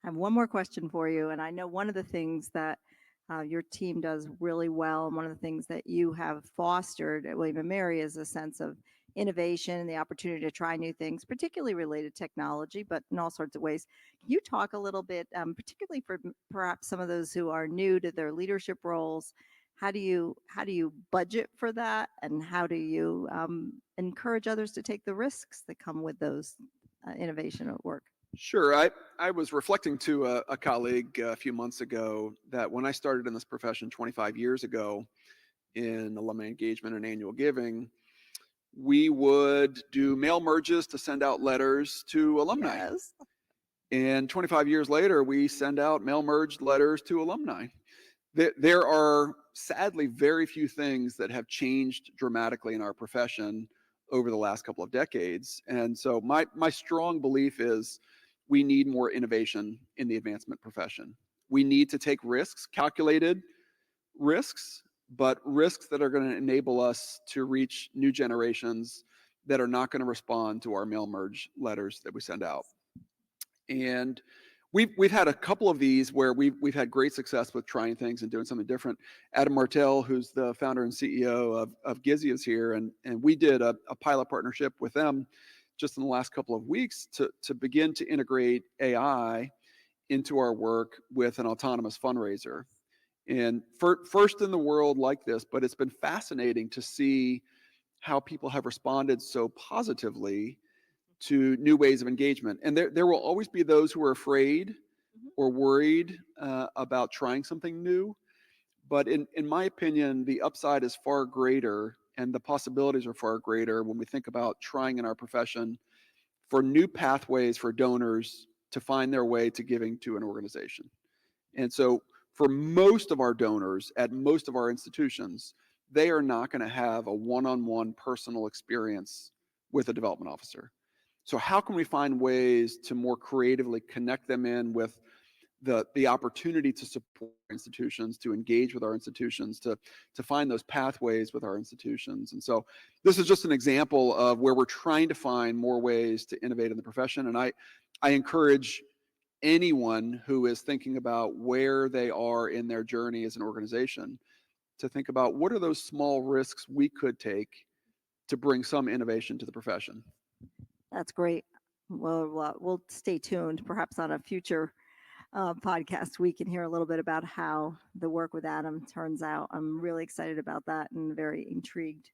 have one more question for you. And I know one of the things that your team does really well, and one of the things that you have fostered at William and Mary is a sense of innovation and the opportunity to try new things, particularly related to technology, but in all sorts of ways. Can you talk a little bit, particularly for perhaps some of those who are new to their leadership roles? How do you budget for that, and how do you encourage others to take the risks that come with those innovation at work? Sure. I was reflecting to a colleague a few months ago that when I started in this profession 25 years ago in alumni engagement and annual giving, we would do mail merges to send out letters to alumni. Yes. And 25 years later, we send out mail merged letters to alumni. There are sadly very few things that have changed dramatically in our profession over the last couple of decades. And so my strong belief is we need more innovation in the advancement profession. We need to take risks, calculated risks, but risks that are going to enable us to reach new generations that are not going to respond to our mail merge letters that we send out. And we've had a couple of these where we've had great success with trying things and doing something different. Adam Martell, who's the founder and CEO of Givzey, is here, and we did a pilot partnership with them just in the last couple of weeks to begin to integrate AI into our work with an autonomous fundraiser. And first in the world like this, but it's been fascinating to see how people have responded so positively to new ways of engagement. And there will always be those who are afraid or worried about trying something new. But in my opinion, the upside is far greater and the possibilities are far greater when we think about trying in our profession for new pathways for donors to find their way to giving to an organization. And so for most of our donors at most of our institutions, they are not going to have a one-on-one personal experience with a development officer. So how can we find ways to more creatively connect them in with the opportunity to support institutions, to engage with our institutions, to find those pathways with our institutions? And so this is just an example of where we're trying to find more ways to innovate in the profession. And I encourage anyone who is thinking about where they are in their journey as an organization to think about what are those small risks we could take to bring some innovation to the profession. That's great. Well, we'll stay tuned. Perhaps on a future podcast, we can hear a little bit about how the work with Adam turns out. I'm really excited about that and very intrigued